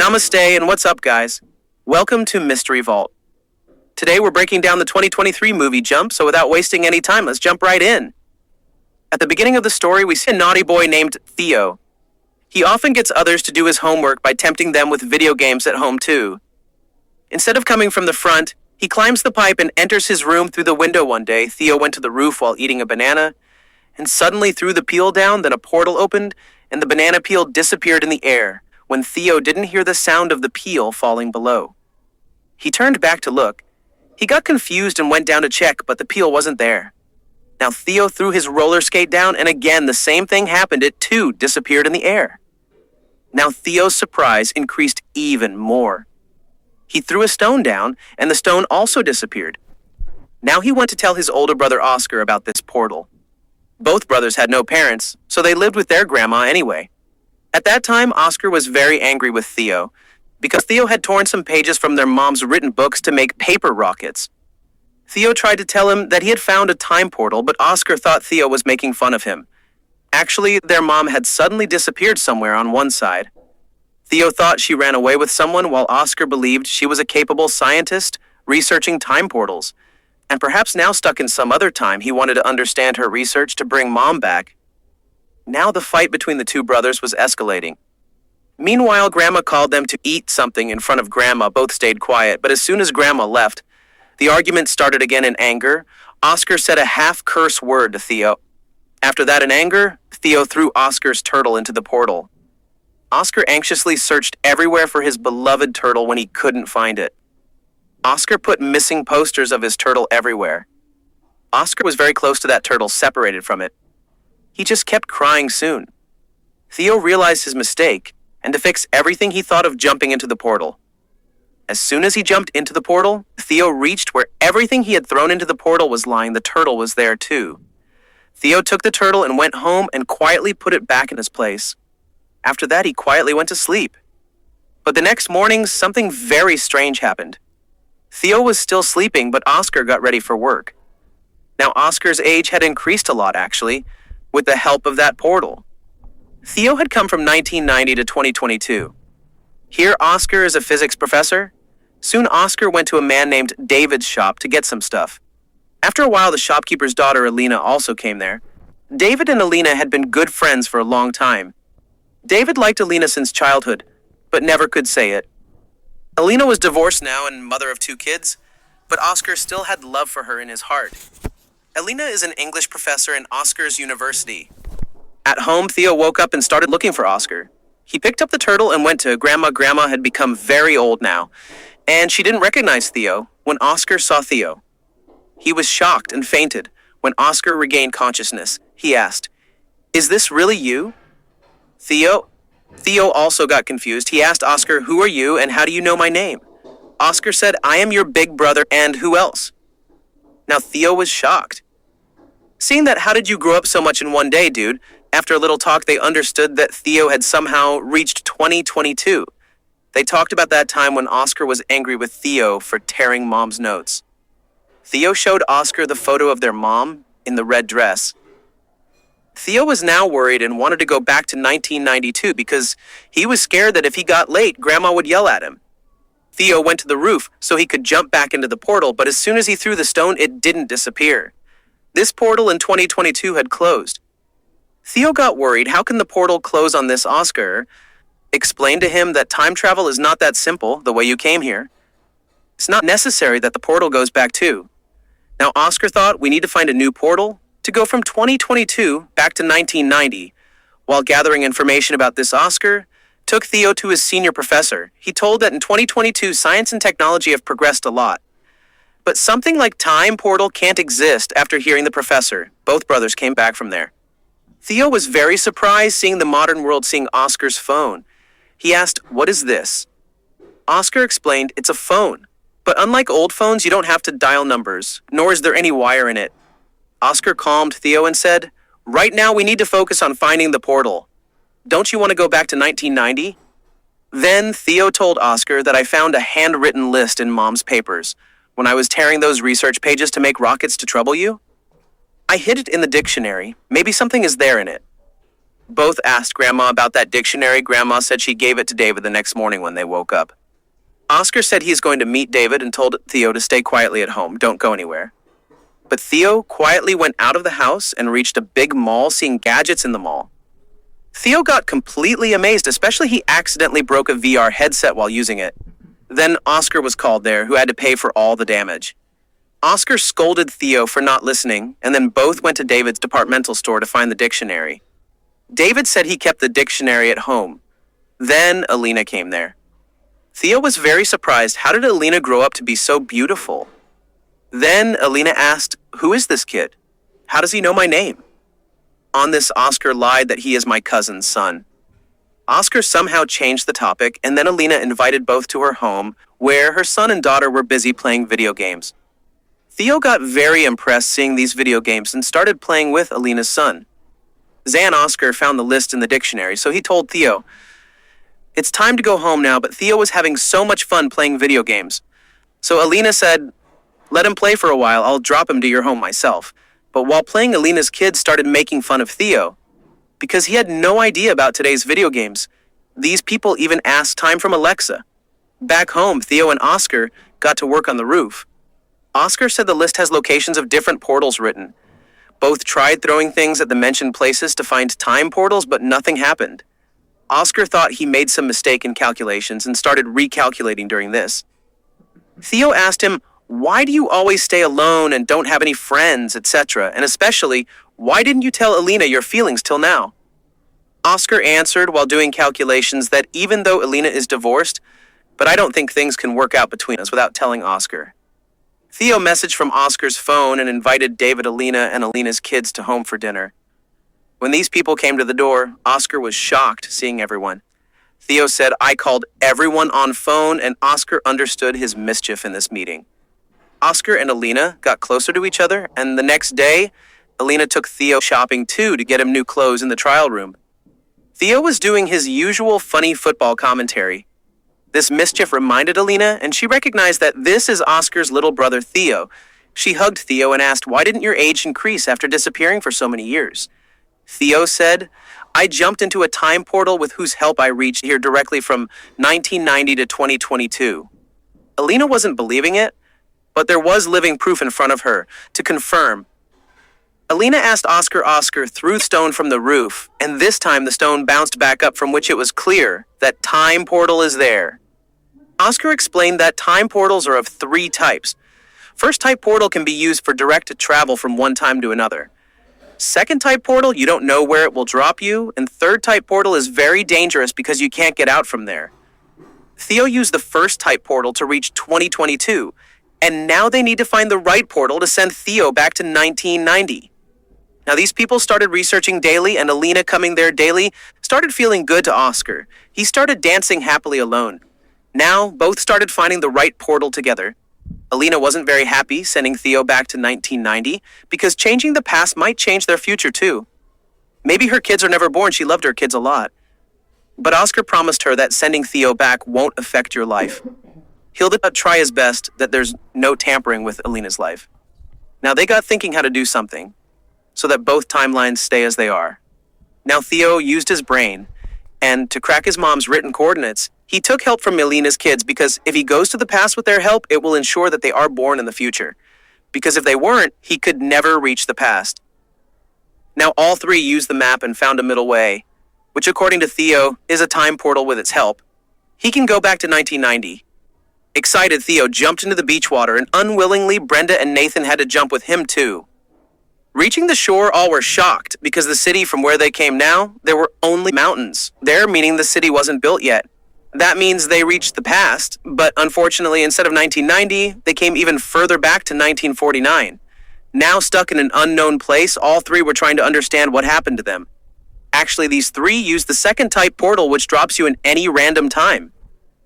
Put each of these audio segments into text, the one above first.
Namaste and what's up, guys? Welcome to Mystery Vault. Today we're breaking down the 2023 movie Jump, so without wasting any time, let's jump right in. At the beginning of the story, we see a naughty boy named Theo. He often gets others to do his homework by tempting them with video games at home too. Instead of coming from the front, he climbs the pipe and enters his room through the window one day. Theo went to the roof while eating a banana, and suddenly threw the peel down, then a portal opened, and the banana peel disappeared in the air, when Theo didn't hear the sound of the peel falling below. He turned back to look. He got confused and went down to check, but the peel wasn't there. Now Theo threw his roller skate down, and again the same thing happened. It too disappeared in the air. Now Theo's surprise increased even more. He threw a stone down, and the stone also disappeared. Now he went to tell his older brother Oscar about this portal. Both brothers had no parents, so they lived with their grandma anyway. At that time, Oscar was very angry with Theo, because Theo had torn some pages from their mom's written books to make paper rockets. Theo tried to tell him that he had found a time portal, but Oscar thought Theo was making fun of him. Actually, their mom had suddenly disappeared somewhere on one side. Theo thought she ran away with someone, while Oscar believed she was a capable scientist researching time portals. And perhaps now stuck in some other time, he wanted to understand her research to bring Mom back. Now the fight between the two brothers was escalating. Meanwhile, Grandma called them to eat something in front of Grandma. Both stayed quiet, but as soon as Grandma left, the argument started again in anger. Oscar said a half-curse word to Theo. After that, in anger, Theo threw Oscar's turtle into the portal. Oscar anxiously searched everywhere for his beloved turtle when he couldn't find it. Oscar put missing posters of his turtle everywhere. Oscar was very close to that turtle, separated from it. He just kept crying soon. Theo realized his mistake, and to fix everything he thought of jumping into the portal. As soon as he jumped into the portal, Theo reached where everything he had thrown into the portal was lying. The turtle was there too. Theo took the turtle and went home and quietly put it back in its place. After that, he quietly went to sleep. But the next morning, something very strange happened. Theo was still sleeping, but Oscar got ready for work. Now, Oscar's age had increased a lot, actually, with the help of that portal. Theo had come from 1990 to 2022. Here, Oscar is a physics professor. Soon, Oscar went to a man named David's shop to get some stuff. After a while, the shopkeeper's daughter, Alina, also came there. David and Alina had been good friends for a long time. David liked Alina since childhood, but never could say it. Alina was divorced now and mother of 2 kids, but Oscar still had love for her in his heart. Alina is an English professor in Oscar's university. At home, Theo woke up and started looking for Oscar. He picked up the turtle and went to Grandma. Grandma had become very old now, and she didn't recognize Theo when Oscar saw Theo. He was shocked and fainted. When Oscar regained consciousness, he asked, "Is this really you?" Theo also got confused. He asked Oscar, "Who are you and how do you know my name?" Oscar said, "I am your big brother, and who else?" Now Theo was shocked. Seeing that, "How did you grow up so much in one day, dude?" After a little talk, they understood that Theo had somehow reached 2022. They talked about that time when Oscar was angry with Theo for tearing Mom's notes. Theo showed Oscar the photo of their mom in the red dress. Theo was now worried and wanted to go back to 1992 because he was scared that if he got late, Grandma would yell at him. Theo went to the roof so he could jump back into the portal, but as soon as he threw the stone, it didn't disappear. This portal in 2022 had closed. Theo got worried. How can the portal close on this? Oscar explained to him that time travel is not that simple, the way you came here. It's not necessary that the portal goes back too. Now Oscar thought, we need to find a new portal to go from 2022 back to 1990. While gathering information about this, Oscar took Theo to his senior professor. He told that in 2022, science and technology have progressed a lot. But something like time portal can't exist. After hearing the professor, both brothers came back from there. Theo was very surprised seeing the modern world, seeing Oscar's phone. He asked, "What is this?" Oscar explained, "It's a phone. But unlike old phones, you don't have to dial numbers, nor is there any wire in it." Oscar calmed Theo and said, "Right now we need to focus on finding the portal. Don't you want to go back to 1990? Then Theo told Oscar that I found a handwritten list in Mom's papers when I was tearing those research pages to make rockets to trouble you. I hid it in the dictionary. Maybe something is there in it. Both asked Grandma about that dictionary. Grandma said she gave it to David the next morning when they woke up. Oscar said he's going to meet David and told Theo to stay quietly at home, don't go anywhere. But Theo quietly went out of the house and reached a big mall, seeing gadgets in the mall. Theo got completely amazed, especially he accidentally broke a VR headset while using it. Then Oscar was called there, who had to pay for all the damage. Oscar scolded Theo for not listening, and then both went to David's departmental store to find the dictionary. David said he kept the dictionary at home. Then Alina came there. Theo was very surprised. How did Alina grow up to be so beautiful? Then Alina asked, "Who is this kid? How does he know my name?" On this, Oscar lied that he is my cousin's son. Oscar somehow changed the topic, and then Alina invited both to her home, where her son and daughter were busy playing video games. Theo got very impressed seeing these video games and started playing with Alina's son. Zan Oscar found the list in the dictionary, so he told Theo, "It's time to go home now," but Theo was having so much fun playing video games. So Alina said, "Let him play for a while, I'll drop him to your home myself." But while playing, Alina's kids started making fun of Theo, because he had no idea about today's video games. These people even asked time from Alexa. Back home, Theo and Oscar got to work on the roof. Oscar said the list has locations of different portals written. Both tried throwing things at the mentioned places to find time portals, but nothing happened. Oscar thought he made some mistake in calculations and started recalculating during this. Theo asked him, "Why do you always stay alone and don't have any friends, etc.? And especially, why didn't you tell Alina your feelings till now?" Oscar answered while doing calculations that even though Alina is divorced, but I don't think things can work out between us without telling Oscar. Theo messaged from Oscar's phone and invited David, Alina, and Alina's kids to home for dinner. When these people came to the door, Oscar was shocked seeing everyone. Theo said, "I called everyone on phone," and Oscar understood his mischief in this meeting. Oscar and Alina got closer to each other, and the next day, Alina took Theo shopping too to get him new clothes in the trial room. Theo was doing his usual funny football commentary. This mischief reminded Alina, and she recognized that this is Oscar's little brother Theo. She hugged Theo and asked, "Why didn't your age increase after disappearing for so many years?" Theo said, "I jumped into a time portal with whose help I reached here directly from 1990 to 2022. Alina wasn't believing it, but there was living proof in front of her to confirm. Alina asked Oscar threw the stone from the roof, and this time the stone bounced back up, from which it was clear that time portal is there. Oscar explained that time portals are of 3 types. First type portal can be used for direct travel from one time to another. Second type portal, you don't know where it will drop you, and third type portal is very dangerous because you can't get out from there. Theo used the first type portal to reach 2022, and now they need to find the right portal to send Theo back to 1990. Now these people started researching daily, and Alina coming there daily started feeling good to Oscar. He started dancing happily alone. Now both started finding the right portal together. Alina wasn't very happy sending Theo back to 1990 because changing the past might change their future too. Maybe her kids are never born, she loved her kids a lot. But Oscar promised her that sending Theo back won't affect your life. He'll try his best that there's no tampering with Alina's life. Now they got thinking how to do something so that both timelines stay as they are. Now Theo used his brain, and to crack his mom's written coordinates, he took help from Alina's kids because if he goes to the past with their help, it will ensure that they are born in the future. Because if they weren't, he could never reach the past. Now all 3 used the map and found a middle way, which according to Theo is a time portal with its help. He can go back to 1990. Excited, Theo jumped into the beach water, and unwillingly Brenda and Nathan had to jump with him too. Reaching the shore, all were shocked because the city from where they came now, there were only mountains. There, meaning the city wasn't built yet. That means they reached the past, but unfortunately, instead of 1990, they came even further back to 1949. Now stuck in an unknown place, all 3 were trying to understand what happened to them. Actually, these 3 used the second type portal, which drops you in any random time.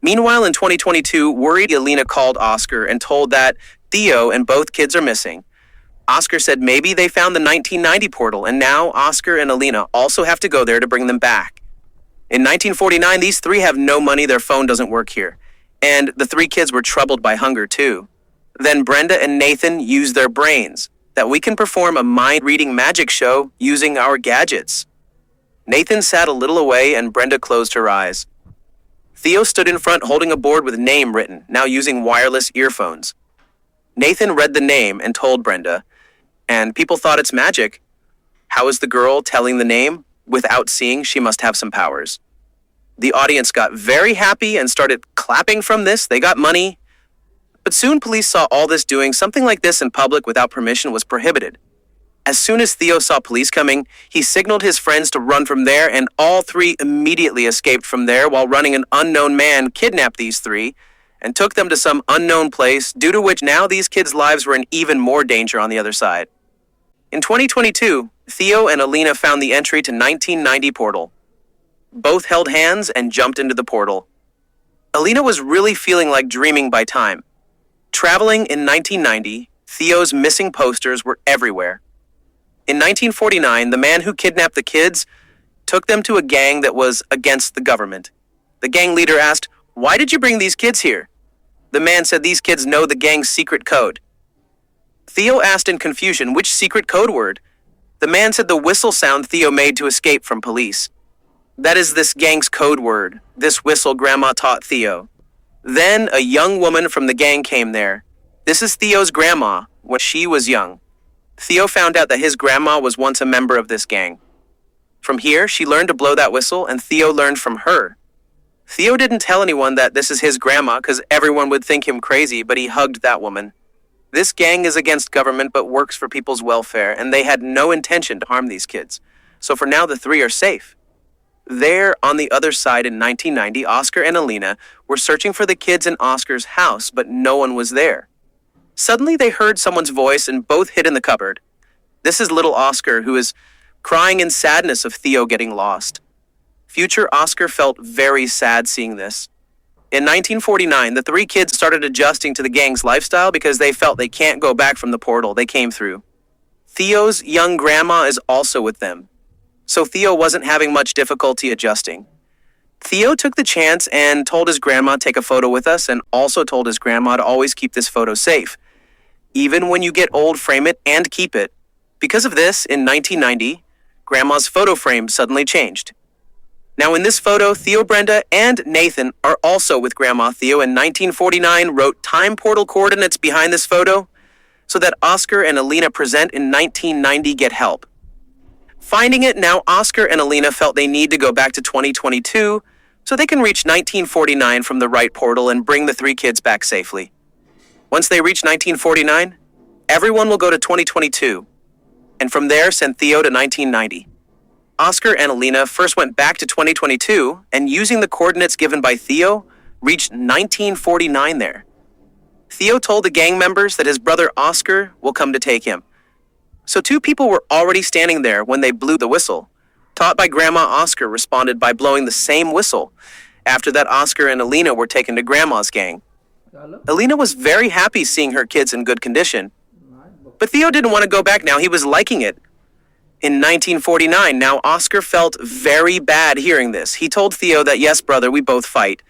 Meanwhile, in 2022, worried Alina called Oscar and told that Theo and both kids are missing. Oscar said maybe they found the 1990 portal, and now Oscar and Alina also have to go there to bring them back. In 1949, these 3 have no money, their phone doesn't work here. And the 3 kids were troubled by hunger too. Then Brenda and Nathan used their brains, that we can perform a mind-reading magic show using our gadgets. Nathan sat a little away and Brenda closed her eyes. Theo stood in front holding a board with name written, now using wireless earphones. Nathan read the name and told Brenda, and people thought it's magic. How is the girl telling the name? Without seeing, she must have some powers. The audience got very happy and started clapping from this. They got money. But soon police saw all this. Doing something like this in public without permission was prohibited. As soon as Theo saw police coming, he signaled his friends to run from there, and all three immediately escaped from there while running. An unknown man kidnapped these three and took them to some unknown place, due to which now these kids' lives were in even more danger on the other side. In 2022, Theo and Alina found the entry to 1990 portal. Both held hands and jumped into the portal. Alina was really feeling like dreaming by time. Traveling in 1990, Theo's missing posters were everywhere. In 1949, the man who kidnapped the kids took them to a gang that was against the government. The gang leader asked, "Why did you bring these kids here?" The man said these kids know the gang's secret code. Theo asked in confusion, which secret code word? The man said the whistle sound Theo made to escape from police. That is this gang's code word. This whistle Grandma taught Theo. Then a young woman from the gang came there. This is Theo's grandma when she was young. Theo found out that his grandma was once a member of this gang. From here, she learned to blow that whistle, and Theo learned from her. Theo didn't tell anyone that this is his grandma because everyone would think him crazy, but he hugged that woman. This gang is against government but works for people's welfare, and they had no intention to harm these kids. So for now, the three are safe. There, on the other side in 1990, Oscar and Alina were searching for the kids in Oscar's house, but no one was there. Suddenly, they heard someone's voice and both hid in the cupboard. This is little Oscar, who is crying in sadness of Theo getting lost. Future Oscar felt very sad seeing this. In 1949, the three kids started adjusting to the gang's lifestyle because they felt they can't go back from the portal they came through. Theo's young grandma is also with them, so Theo wasn't having much difficulty adjusting. Theo took the chance and told his grandma to take a photo with us, and also told his grandma to always keep this photo safe. Even when you get old, frame it and keep it. Because of this, in 1990, Grandma's photo frame suddenly changed. Now in this photo, Theo, Brenda, and Nathan are also with Grandma. Theo in 1949 wrote time portal coordinates behind this photo so that Oscar and Alina present in 1990 get help. Finding it, now Oscar and Alina felt they need to go back to 2022 so they can reach 1949 from the right portal and bring the three kids back safely. Once they reach 1949, everyone will go to 2022, and from there send Theo to 1990. Oscar and Alina first went back to 2022, and using the coordinates given by Theo, reached 1949 there. Theo told the gang members that his brother Oscar will come to take him. So two people were already standing there when they blew the whistle. Taught by Grandma, Oscar responded by blowing the same whistle. After that, Oscar and Alina were taken to Grandma's gang. Alina was very happy seeing her kids in good condition. But Theo didn't want to go back now. He was liking it. In 1949, now Oscar felt very bad hearing this. He told Theo that, yes, brother, we both fight.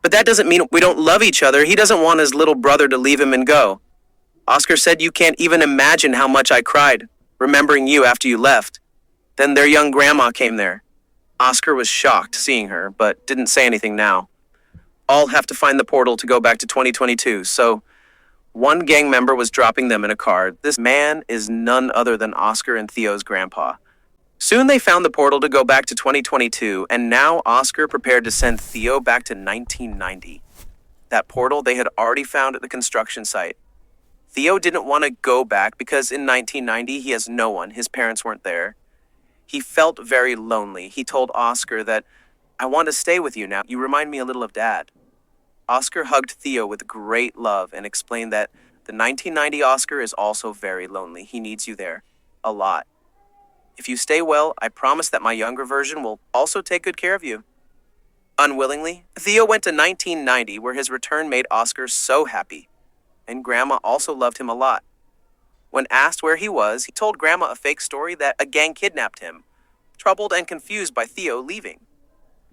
But that doesn't mean we don't love each other. He doesn't want his little brother to leave him and go. Oscar said, you can't even imagine how much I cried, remembering you after you left. Then their young grandma came there. Oscar was shocked seeing her, but didn't say anything now. All have to find the portal to go back to 2022, so one gang member was dropping them in a car. This man is none other than Oscar and Theo's grandpa. Soon they found the portal to go back to 2022, and now Oscar prepared to send Theo back to 1990. That portal they had already found at the construction site. Theo didn't want to go back because in 1990 he has no one. His parents weren't there. He felt very lonely. He told Oscar that, I want to stay with you now. You remind me a little of Dad. Oscar hugged Theo with great love and explained that the 1990 Oscar is also very lonely. He needs you there. A lot. If you stay well, I promise that my younger version will also take good care of you. Unwillingly, Theo went to 1990, where his return made Oscar so happy. And Grandma also loved him a lot. When asked where he was, he told Grandma a fake story that a gang kidnapped him, troubled and confused by Theo leaving.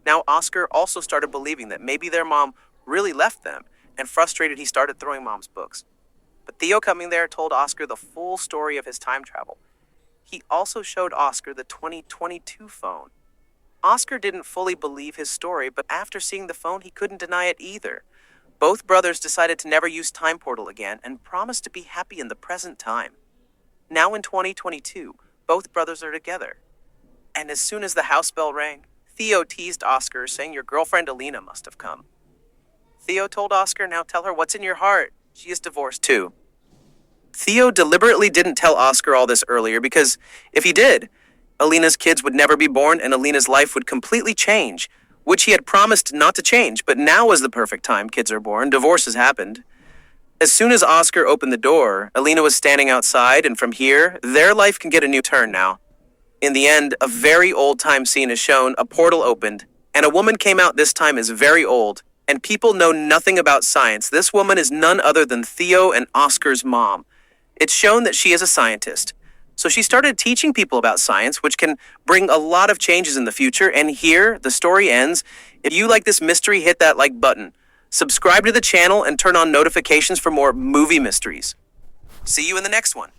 Now Oscar also started believing that maybe their mom really left them, and frustrated he started throwing Mom's books. But Theo coming there told Oscar the full story of his time travel. He also showed Oscar the 2022 phone. Oscar didn't fully believe his story, but after seeing the phone, he couldn't deny it either. Both brothers decided to never use Time Portal again and promised to be happy in the present time. Now in 2022, both brothers are together. And as soon as the house bell rang, Theo teased Oscar, saying your girlfriend Alina must have come. Theo told Oscar, now tell her what's in your heart. She is divorced too. Theo deliberately didn't tell Oscar all this earlier because if he did, Alina's kids would never be born and Alina's life would completely change, which he had promised not to change, but now was the perfect time. Kids are born, divorce has happened. As soon as Oscar opened the door, Alina was standing outside, and from here, their life can get a new turn now. In the end, a very old-time scene is shown, a portal opened, and a woman came out. This time is very old, and people know nothing about science. This woman is none other than Theo and Oscar's mom. It's shown that she is a scientist. So she started teaching people about science, which can bring a lot of changes in the future, and here, the story ends. If you like this mystery, hit that like button. Subscribe to the channel and turn on notifications for more movie mysteries. See you in the next one.